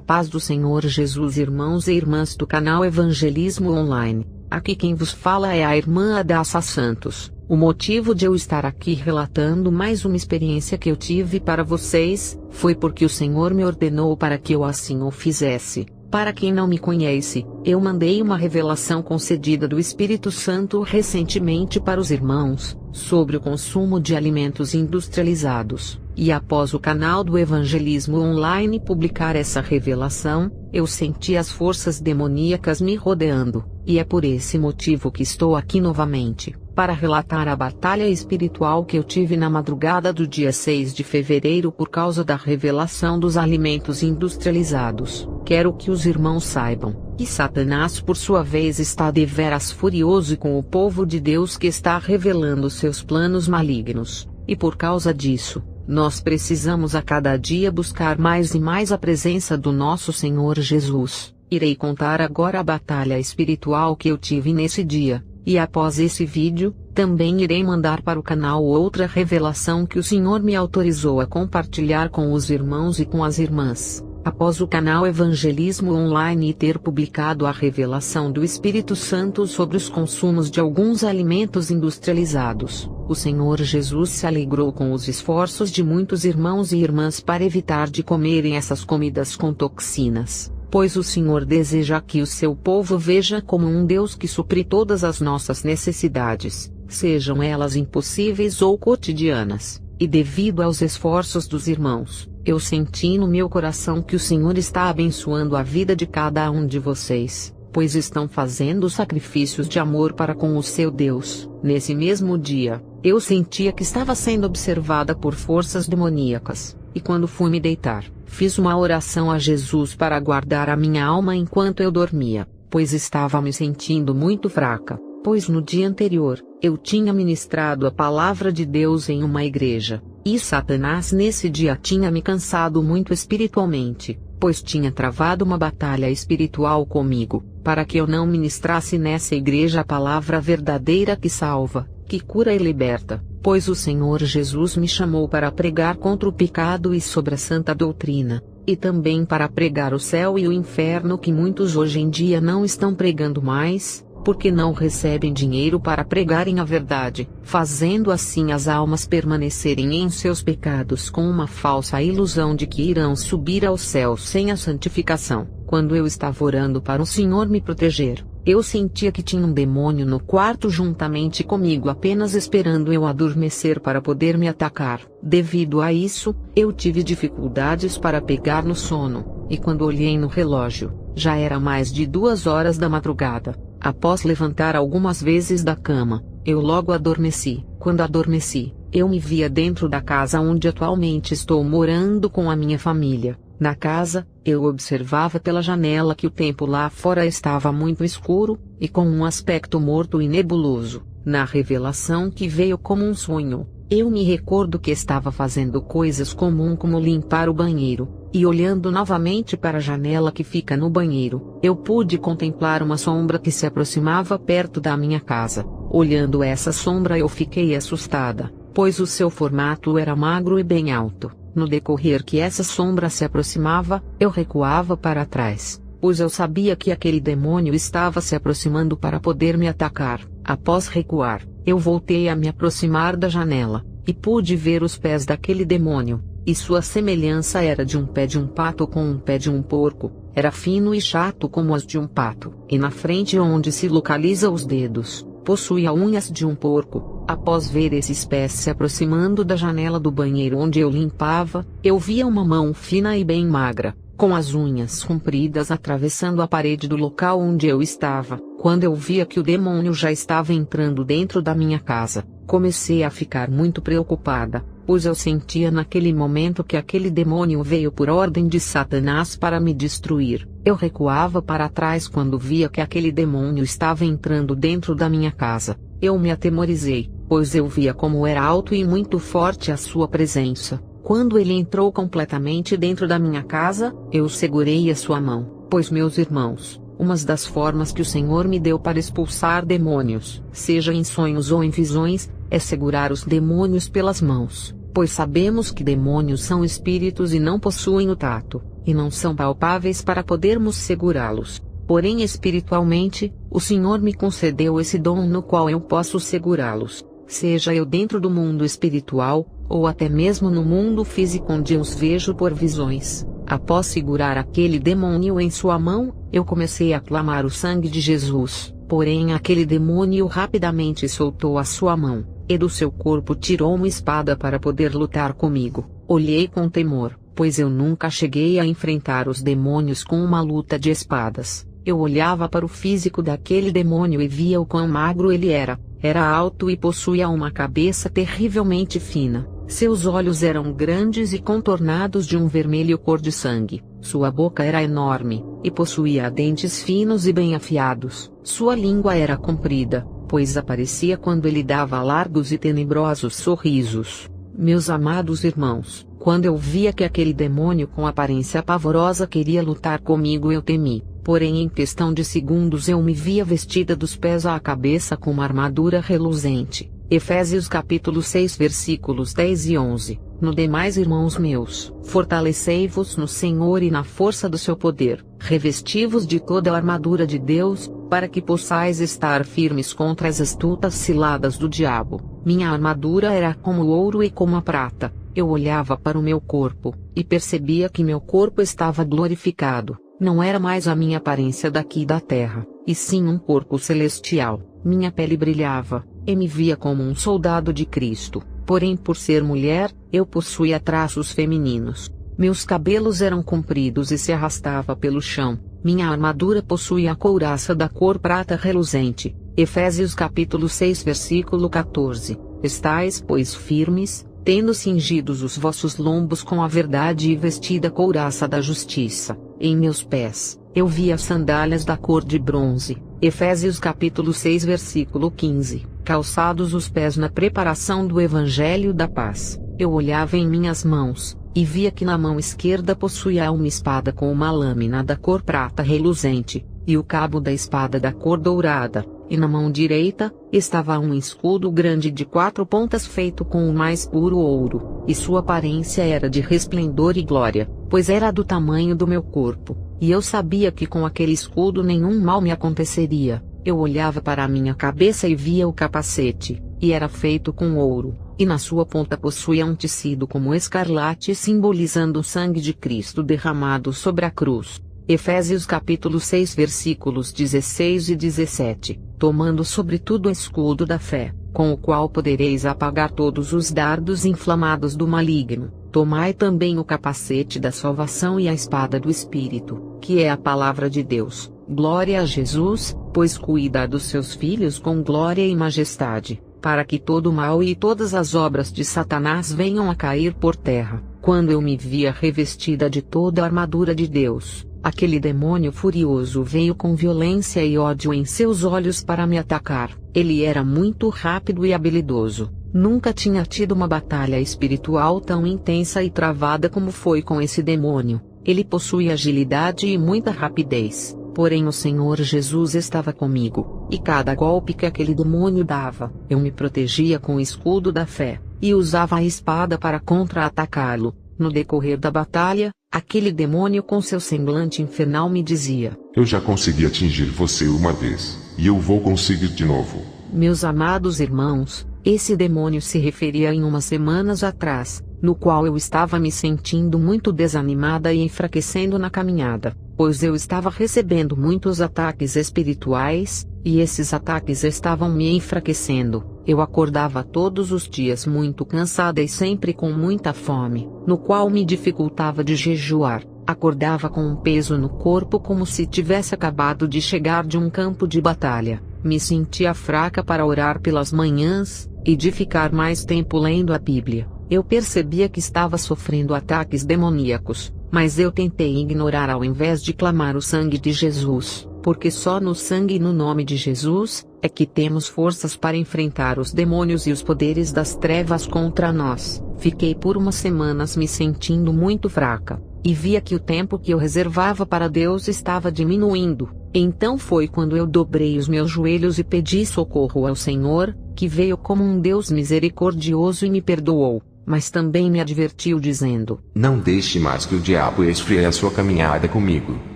paz do Senhor Jesus, irmãos e irmãs do canal Evangelismo Online. Aqui quem vos fala é a irmã Adassa Santos. O motivo de eu estar aqui relatando mais uma experiência que eu tive para vocês, foi porque o Senhor me ordenou para que eu assim o fizesse. Para quem não me conhece, eu mandei uma revelação concedida do Espírito Santo recentemente para os irmãos, sobre o consumo de alimentos industrializados, e após o canal do Evangelismo Online publicar essa revelação, eu senti as forças demoníacas me rodeando, e é por esse motivo que estou aqui novamente, para relatar a batalha espiritual que eu tive na madrugada do dia 6 de fevereiro por causa da revelação dos alimentos industrializados. Quero que os irmãos saibam que Satanás por sua vez está deveras furioso com o povo de Deus que está revelando seus planos malignos, e por causa disso, nós precisamos a cada dia buscar mais e mais a presença do nosso Senhor Jesus. Irei contar agora a batalha espiritual que eu tive nesse dia. E após esse vídeo, também irei mandar para o canal outra revelação que o Senhor me autorizou a compartilhar com os irmãos e com as irmãs. Após o canal Evangelismo Online ter publicado a revelação do Espírito Santo sobre os consumos de alguns alimentos industrializados, o Senhor Jesus se alegrou com os esforços de muitos irmãos e irmãs para evitar de comerem essas comidas com toxinas. Pois o Senhor deseja que o seu povo veja como um Deus que supre todas as nossas necessidades, sejam elas impossíveis ou cotidianas, e devido aos esforços dos irmãos, eu senti no meu coração que o Senhor está abençoando a vida de cada um de vocês, pois estão fazendo sacrifícios de amor para com o seu Deus. Nesse mesmo dia, eu sentia que estava sendo observada por forças demoníacas, e quando fui me deitar, fiz uma oração a Jesus para guardar a minha alma enquanto eu dormia, pois estava me sentindo muito fraca, pois no dia anterior, eu tinha ministrado a palavra de Deus em uma igreja, e Satanás nesse dia tinha me cansado muito espiritualmente, pois tinha travado uma batalha espiritual comigo, para que eu não ministrasse nessa igreja a palavra verdadeira que salva, que cura e liberta. Pois o Senhor Jesus me chamou para pregar contra o pecado e sobre a santa doutrina, e também para pregar o céu e o inferno que muitos hoje em dia não estão pregando mais, porque não recebem dinheiro para pregarem a verdade, fazendo assim as almas permanecerem em seus pecados com uma falsa ilusão de que irão subir ao céu sem a santificação. Quando eu estava orando para o Senhor me proteger, eu sentia que tinha um demônio no quarto juntamente comigo apenas esperando eu adormecer para poder me atacar. Devido a isso, eu tive dificuldades para pegar no sono, e quando olhei no relógio, já era mais de 2 horas da madrugada. Após levantar algumas vezes da cama, eu logo adormeci. Quando adormeci, eu me via dentro da casa onde atualmente estou morando com a minha família. Na casa, eu observava pela janela que o tempo lá fora estava muito escuro, e com um aspecto morto e nebuloso. Na revelação que veio como um sonho, eu me recordo que estava fazendo coisas comuns como limpar o banheiro, e olhando novamente para a janela que fica no banheiro, eu pude contemplar uma sombra que se aproximava perto da minha casa. Olhando essa sombra eu fiquei assustada, pois o seu formato era magro e bem alto. No decorrer que essa sombra se aproximava, eu recuava para trás, pois eu sabia que aquele demônio estava se aproximando para poder me atacar. Após recuar, eu voltei a me aproximar da janela, e pude ver os pés daquele demônio, e sua semelhança era de um pé de um pato com um pé de um porco, era fino e chato como as de um pato, e na frente onde se localiza os dedos, possuía unhas de um porco. Após ver esses pés se aproximando da janela do banheiro onde eu limpava, eu via uma mão fina e bem magra, com as unhas compridas atravessando a parede do local onde eu estava. Quando eu via que o demônio já estava entrando dentro da minha casa, comecei a ficar muito preocupada, pois eu sentia naquele momento que aquele demônio veio por ordem de Satanás para me destruir. Eu recuava para trás quando via que aquele demônio estava entrando dentro da minha casa. Eu me atemorizei, pois eu via como era alto e muito forte a sua presença. Quando ele entrou completamente dentro da minha casa, eu segurei a sua mão, pois meus irmãos, uma das formas que o Senhor me deu para expulsar demônios, seja em sonhos ou em visões, é segurar os demônios pelas mãos, pois sabemos que demônios são espíritos e não possuem o tato. e não são palpáveis para podermos segurá-los. Porém espiritualmente, o Senhor me concedeu esse dom no qual eu posso segurá-los, seja eu dentro do mundo espiritual, ou até mesmo no mundo físico onde eu os vejo por visões. Após segurar aquele demônio em sua mão, eu comecei a clamar o sangue de Jesus, porém aquele demônio rapidamente soltou a sua mão, e do seu corpo tirou uma espada para poder lutar comigo. Olhei com temor, pois eu nunca cheguei a enfrentar os demônios com uma luta de espadas. Eu olhava para o físico daquele demônio e via o quão magro ele era. Era alto e possuía uma cabeça terrivelmente fina. Seus olhos eram grandes e contornados de um vermelho cor de sangue. Sua boca era enorme, e possuía dentes finos e bem afiados. Sua língua era comprida, pois aparecia quando ele dava largos e tenebrosos sorrisos. Meus amados irmãos, quando eu via que aquele demônio com aparência pavorosa queria lutar comigo, eu temi. Porém em questão de segundos eu me via vestida dos pés à cabeça com uma armadura reluzente. Efésios capítulo 6 versículos 10 e 11. No demais, irmãos meus, fortalecei-vos no Senhor e na força do seu poder, revesti-vos de toda a armadura de Deus, para que possais estar firmes contra as astutas ciladas do diabo. Minha armadura era como o ouro e como a prata. Eu olhava para o meu corpo, e percebia que meu corpo estava glorificado. Não era mais a minha aparência daqui da terra, e sim um corpo celestial. Minha pele brilhava, e me via como um soldado de Cristo. Porém por ser mulher, eu possuía traços femininos. Meus cabelos eram compridos e se arrastava pelo chão. Minha armadura possuía a couraça da cor prata reluzente. Efésios capítulo 6 versículo 14. Estais, pois, firmes, tendo cingidos os vossos lombos com a verdade e vestida a couraça da justiça. Em meus pés, eu via sandálias da cor de bronze. Efésios capítulo 6 versículo 15. Calçados os pés na preparação do Evangelho da paz. Eu olhava em minhas mãos, e via que na mão esquerda possuía uma espada com uma lâmina da cor prata reluzente, e o cabo da espada da cor dourada, e na mão direita, estava um escudo grande de 4 pontas feito com o mais puro ouro, e sua aparência era de resplendor e glória, pois era do tamanho do meu corpo, e eu sabia que com aquele escudo nenhum mal me aconteceria. Eu olhava para a minha cabeça e via o capacete, e era feito com ouro, e na sua ponta possuía um tecido como escarlate simbolizando o sangue de Cristo derramado sobre a cruz. Efésios capítulo 6 versículos 16 e 17. Tomando sobretudo o escudo da fé, com o qual podereis apagar todos os dardos inflamados do maligno. Tomai também o capacete da salvação e a espada do Espírito, que é a palavra de Deus. Glória a Jesus, pois cuida dos seus filhos com glória e majestade, para que todo o mal e todas as obras de Satanás venham a cair por terra. Quando eu me via revestida de toda a armadura de Deus, aquele demônio furioso veio com violência e ódio em seus olhos para me atacar. Ele era muito rápido e habilidoso. Nunca tinha tido uma batalha espiritual tão intensa e travada como foi com esse demônio. Ele possuía agilidade e muita rapidez. Porém o Senhor Jesus estava comigo, e cada golpe que aquele demônio dava, eu me protegia com o escudo da fé, e usava a espada para contra-atacá-lo. No decorrer da batalha, aquele demônio com seu semblante infernal me dizia: eu já consegui atingir você uma vez, e eu vou conseguir de novo. Meus amados irmãos, esse demônio se referia em umas semanas atrás, no qual eu estava me sentindo muito desanimada e enfraquecendo na caminhada, pois eu estava recebendo muitos ataques espirituais, e esses ataques estavam me enfraquecendo. Eu acordava todos os dias muito cansada e sempre com muita fome, no qual me dificultava de jejuar. Acordava com um peso no corpo como se tivesse acabado de chegar de um campo de batalha. Me sentia fraca para orar pelas manhãs, e de ficar mais tempo lendo a Bíblia. Eu percebia que estava sofrendo ataques demoníacos, mas eu tentei ignorar ao invés de clamar o sangue de Jesus, porque só no sangue e no nome de Jesus é que temos forças para enfrentar os demônios e os poderes das trevas contra nós. Fiquei por umas semanas me sentindo muito fraca, e via que o tempo que eu reservava para Deus estava diminuindo. Então foi quando eu dobrei os meus joelhos e pedi socorro ao Senhor, que veio como um Deus misericordioso e me perdoou. mas também me advertiu dizendo: Não deixe mais que o diabo esfrie a sua caminhada comigo.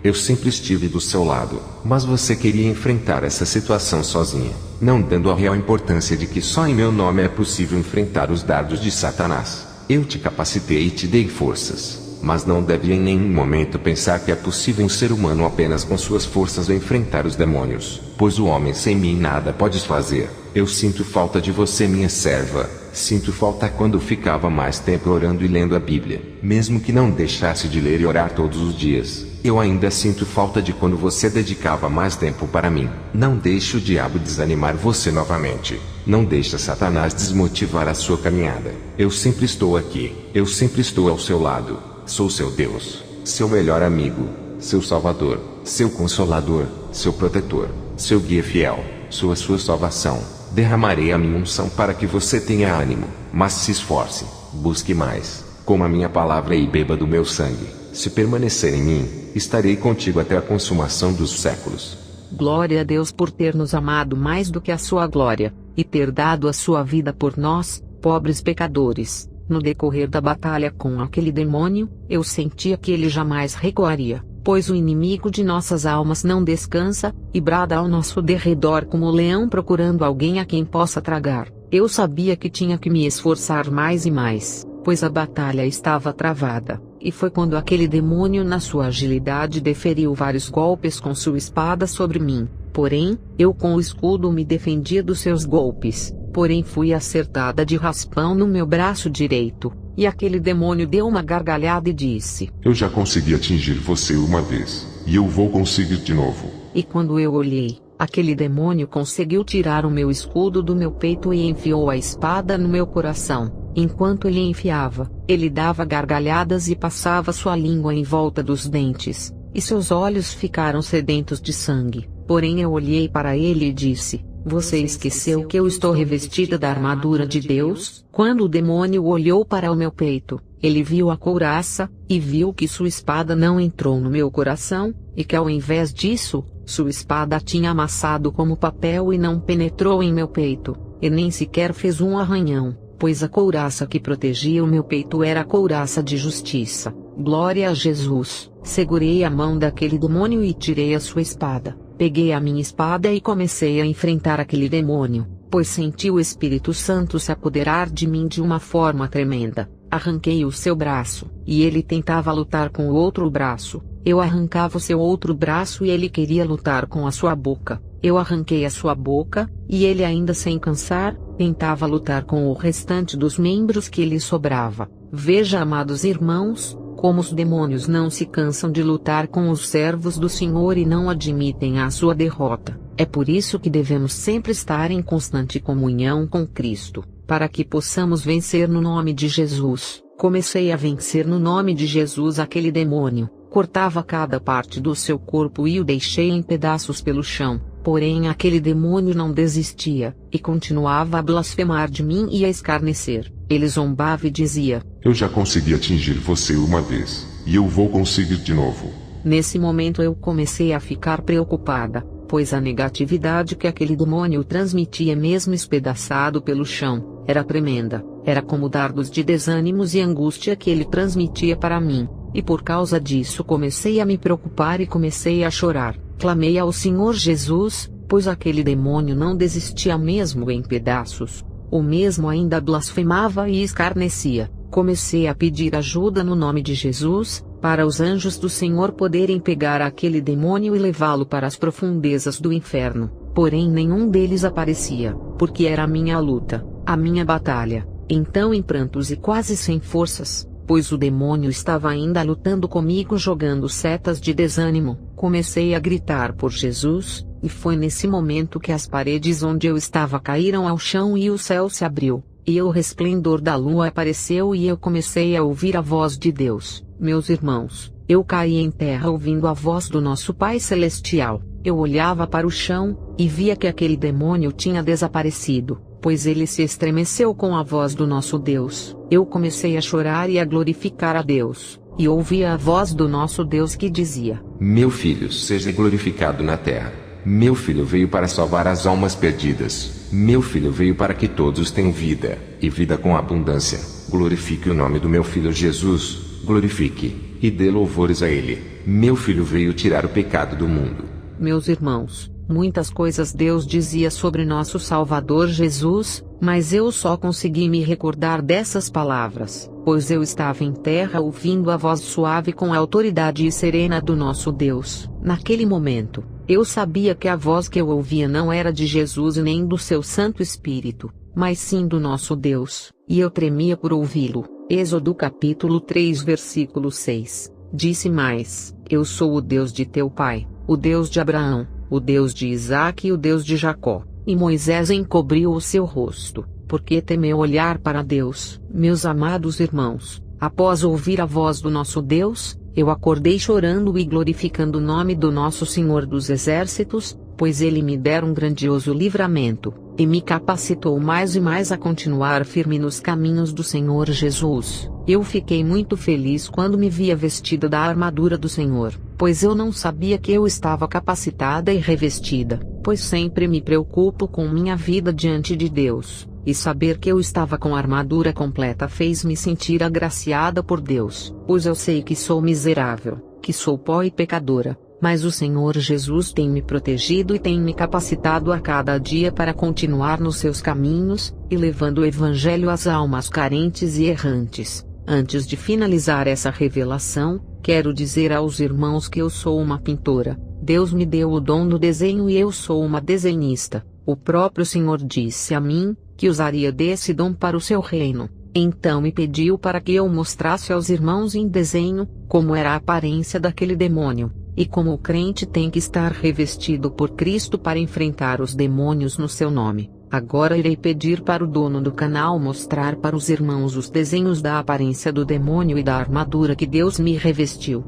Eu sempre estive do seu lado, mas você queria enfrentar essa situação sozinha, não dando a real importância de que só em meu nome é possível enfrentar os dardos de Satanás. Eu te capacitei e te dei forças, mas não deve em nenhum momento pensar que é possível um ser humano apenas com suas forças enfrentar os demônios, pois o homem sem mim nada pode fazer. Eu sinto falta de você, minha serva. Sinto falta quando ficava mais tempo orando e lendo a Bíblia, mesmo que não deixasse de ler e orar todos os dias. Eu ainda sinto falta de quando você dedicava mais tempo para mim. Não deixe o diabo desanimar você novamente. Não deixe Satanás desmotivar a sua caminhada. Eu sempre estou aqui. Eu sempre estou ao seu lado. Sou seu Deus, seu melhor amigo, seu Salvador, seu Consolador, seu Protetor, seu guia fiel. Sou a sua salvação. Derramarei a minha unção para que você tenha ânimo, mas se esforce, busque mais, coma a minha palavra e beba do meu sangue. Se permanecer em mim, estarei contigo até a consumação dos séculos. Glória a Deus por ter nos amado mais do que a sua glória, e ter dado a sua vida por nós, pobres pecadores. No decorrer da batalha com aquele demônio, eu sentia que ele jamais recuaria, pois o inimigo de nossas almas não descansa, e brada ao nosso derredor como o leão procurando alguém a quem possa tragar. Eu sabia que tinha que me esforçar mais e mais, pois a batalha estava travada, e foi quando aquele demônio na sua agilidade deferiu vários golpes com sua espada sobre mim. Porém, eu com o escudo me defendia dos seus golpes, porém fui acertada de raspão no meu braço direito. E aquele demônio deu uma gargalhada e disse: Eu já consegui atingir você uma vez, e eu vou conseguir de novo. E quando eu olhei, aquele demônio conseguiu tirar o meu escudo do meu peito e enfiou a espada no meu coração. Enquanto ele enfiava, ele dava gargalhadas e passava sua língua em volta dos dentes, e seus olhos ficaram sedentos de sangue. Porém eu olhei para ele e disse: Você esqueceu que eu estou revestida da armadura de Deus? Quando o demônio olhou para o meu peito, ele viu a couraça, e viu que sua espada não entrou no meu coração, e que ao invés disso, sua espada tinha amassado como papel e não penetrou em meu peito, e nem sequer fez um arranhão, pois a couraça que protegia o meu peito era a couraça de justiça. Glória a Jesus! Segurei a mão daquele demônio e tirei a sua espada. Peguei a minha espada e comecei a enfrentar aquele demônio, pois senti o Espírito Santo se apoderar de mim de uma forma tremenda. Arranquei o seu braço, e ele tentava lutar com o outro braço. Eu arrancava o seu outro braço e ele queria lutar com a sua boca. Eu arranquei a sua boca, e ele ainda sem cansar, tentava lutar com o restante dos membros que lhe sobrava. Veja, amados irmãos, como os demônios não se cansam de lutar com os servos do Senhor e não admitem a sua derrota. É por isso que devemos sempre estar em constante comunhão com Cristo, para que possamos vencer no nome de Jesus. Comecei a vencer no nome de Jesus aquele demônio, cortava cada parte do seu corpo e o deixei em pedaços pelo chão. Porém aquele demônio não desistia, e continuava a blasfemar de mim e a escarnecer. Ele zombava e dizia: Eu já consegui atingir você uma vez, e eu vou conseguir de novo. Nesse momento eu comecei a ficar preocupada, pois a negatividade que aquele demônio transmitia mesmo espedaçado pelo chão, era tremenda. Era como dardos de desânimos e angústia que ele transmitia para mim, e por causa disso comecei a me preocupar e comecei a chorar. Clamei ao Senhor Jesus, pois aquele demônio não desistia mesmo em pedaços. O mesmo ainda blasfemava e escarnecia. Comecei a pedir ajuda no nome de Jesus, para os anjos do Senhor poderem pegar aquele demônio e levá-lo para as profundezas do inferno. Porém nenhum deles aparecia, porque era a minha luta, a minha batalha. Então em prantos e quase sem forças, pois o demônio estava ainda lutando comigo jogando setas de desânimo, comecei a gritar por Jesus, e foi nesse momento que as paredes onde eu estava caíram ao chão e o céu se abriu, e o resplendor da lua apareceu e eu comecei a ouvir a voz de Deus. Meus irmãos, eu caí em terra ouvindo a voz do nosso Pai Celestial. Eu olhava para o chão, e via que aquele demônio tinha desaparecido, pois ele se estremeceu com a voz do nosso Deus. Eu comecei a chorar e a glorificar a Deus, e ouvia a voz do nosso Deus que dizia: Meu filho, seja glorificado na terra. Meu filho veio para salvar as almas perdidas. Meu filho veio para que todos tenham vida, e vida com abundância. Glorifique o nome do meu filho Jesus, glorifique, e dê louvores a ele. Meu filho veio tirar o pecado do mundo. Meus irmãos, muitas coisas Deus dizia sobre nosso Salvador Jesus, mas eu só consegui me recordar dessas palavras, pois eu estava em terra ouvindo a voz suave com a autoridade e serena do nosso Deus. Naquele momento, eu sabia que a voz que eu ouvia não era de Jesus e nem do seu Santo Espírito, mas sim do nosso Deus, e eu tremia por ouvi-lo. Êxodo capítulo 3 versículo 6. Disse mais: Eu sou o Deus de teu pai, o Deus de Abraão, o Deus de Isaque e o Deus de Jacó. E Moisés encobriu o seu rosto, porque temeu olhar para Deus. Meus amados irmãos, após ouvir a voz do nosso Deus, eu acordei chorando e glorificando o nome do nosso Senhor dos Exércitos, pois ele me dera um grandioso livramento, e me capacitou mais e mais a continuar firme nos caminhos do Senhor Jesus. Eu fiquei muito feliz quando me via vestida da armadura do Senhor, pois eu não sabia que eu estava capacitada e revestida, pois sempre me preocupo com minha vida diante de Deus, e saber que eu estava com a armadura completa fez-me sentir agraciada por Deus, pois eu sei que sou miserável, que sou pó e pecadora. Mas o Senhor Jesus tem me protegido e tem me capacitado a cada dia para continuar nos seus caminhos, e levando o Evangelho às almas carentes e errantes. Antes de finalizar essa revelação, quero dizer aos irmãos que eu sou uma pintora. Deus me deu o dom do desenho e eu sou uma desenhista. O próprio Senhor disse a mim, que usaria desse dom para o seu reino. Então me pediu para que eu mostrasse aos irmãos em desenho, como era a aparência daquele demônio. E como o crente tem que estar revestido por Cristo para enfrentar os demônios no seu nome, agora irei pedir para o dono do canal mostrar para os irmãos os desenhos da aparência do demônio e da armadura que Deus me revestiu.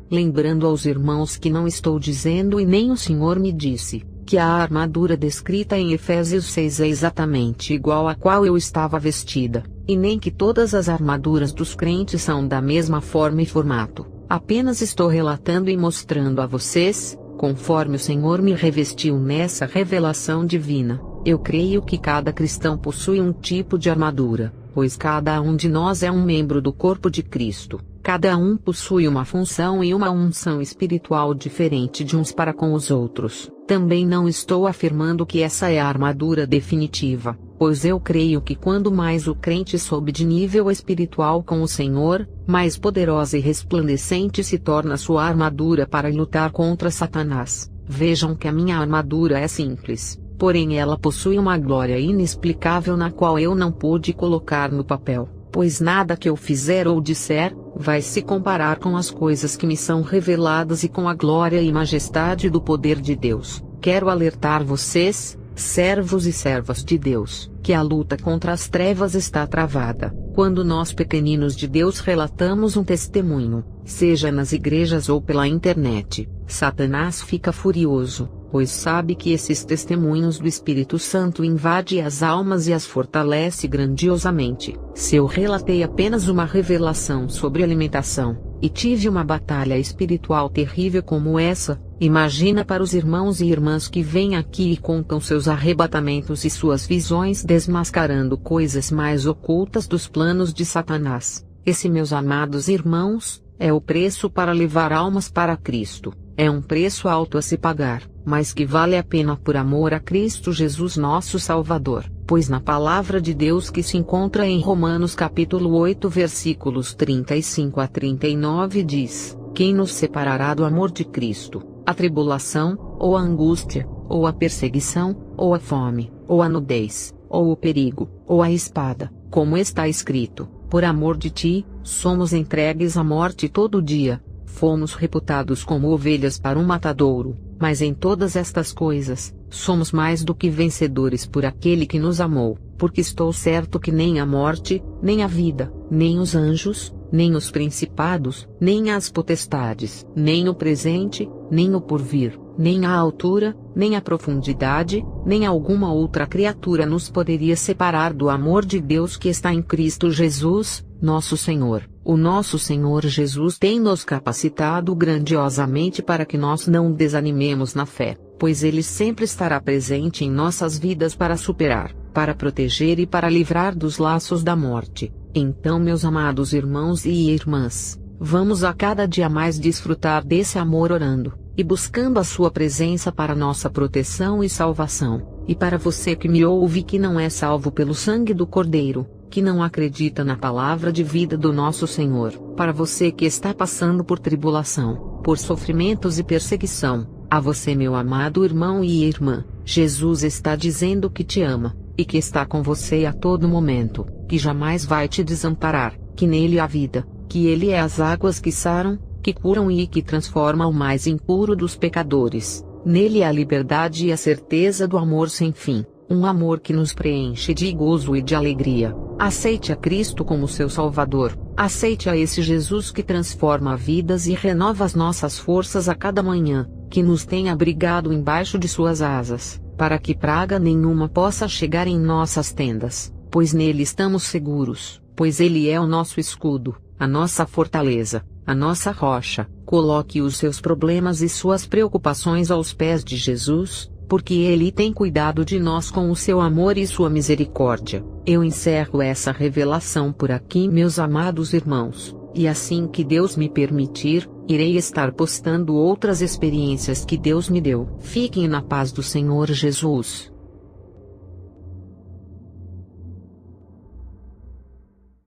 Lembrando aos irmãos que não estou dizendo e nem o Senhor me disse, que a armadura descrita em Efésios 6 é exatamente igual à qual eu estava vestida, e nem que todas as armaduras dos crentes são da mesma forma e formato. Apenas estou relatando e mostrando a vocês, conforme o Senhor me revestiu nessa revelação divina. Eu creio que cada cristão possui um tipo de armadura, pois cada um de nós é um membro do corpo de Cristo. Cada um possui uma função e uma unção espiritual diferente de uns para com os outros. Também não estou afirmando que essa é a armadura definitiva, pois eu creio que quando mais o crente sobe de nível espiritual com o Senhor, mais poderosa e resplandecente se torna sua armadura para lutar contra Satanás. Vejam que a minha armadura é simples, porém ela possui uma glória inexplicável na qual eu não pude colocar no papel. Pois nada que eu fizer ou disser, vai se comparar com as coisas que me são reveladas e com a glória e majestade do poder de Deus. Quero alertar vocês, servos e servas de Deus, que a luta contra as trevas está travada. Quando nós pequeninos de Deus relatamos um testemunho, seja nas igrejas ou pela internet, Satanás fica furioso, pois sabe que esses testemunhos do Espírito Santo invadem as almas e as fortalece grandiosamente. Se eu relatei apenas uma revelação sobre alimentação, e tive uma batalha espiritual terrível como essa, imagina para os irmãos e irmãs que vêm aqui e contam seus arrebatamentos e suas visões desmascarando coisas mais ocultas dos planos de Satanás. Esse, meus amados irmãos, é o preço para levar almas para Cristo. É um preço alto a se pagar, mas que vale a pena por amor a Cristo Jesus nosso Salvador, pois na palavra de Deus que se encontra em Romanos capítulo 8 versículos 35 a 39 diz: Quem nos separará do amor de Cristo? A tribulação, ou a angústia, ou a perseguição, ou a fome, ou a nudez, ou o perigo, ou a espada, como está escrito: Por amor de ti, somos entregues à morte todo dia. Fomos reputados como ovelhas para um matadouro, mas em todas estas coisas, somos mais do que vencedores por aquele que nos amou, porque estou certo que nem a morte, nem a vida, nem os anjos, nem os principados, nem as potestades, nem o presente, nem o porvir, nem a altura, nem a profundidade, nem alguma outra criatura nos poderia separar do amor de Deus que está em Cristo Jesus, nosso Senhor. O nosso Senhor Jesus tem nos capacitado grandiosamente para que nós não desanimemos na fé, pois Ele sempre estará presente em nossas vidas para superar, para proteger e para livrar dos laços da morte. Então, meus amados irmãos e irmãs, vamos a cada dia mais desfrutar desse amor orando e buscando a sua presença para nossa proteção e salvação. E para você que me ouve que não é salvo pelo sangue do Cordeiro, que não acredita na palavra de vida do nosso Senhor, para você que está passando por tribulação, por sofrimentos e perseguição, a você, meu amado irmão e irmã, Jesus está dizendo que te ama, e que está com você a todo momento, que jamais vai te desamparar, que nele há vida, que ele é as águas que saram, que curam e que transformam o mais impuro dos pecadores. Nele há a liberdade e a certeza do amor sem fim, um amor que nos preenche de gozo e de alegria. Aceite a Cristo como seu Salvador, aceite a esse Jesus que transforma vidas e renova as nossas forças a cada manhã, que nos tem abrigado embaixo de suas asas, para que praga nenhuma possa chegar em nossas tendas, pois nele estamos seguros, pois ele é o nosso escudo, a nossa fortaleza, a nossa rocha. Coloque os seus problemas e suas preocupações aos pés de Jesus, porque ele tem cuidado de nós com o seu amor e sua misericórdia. Eu encerro essa revelação por aqui, meus amados irmãos, e assim que Deus me permitir, irei estar postando outras experiências que Deus me deu. Fiquem na paz do Senhor Jesus.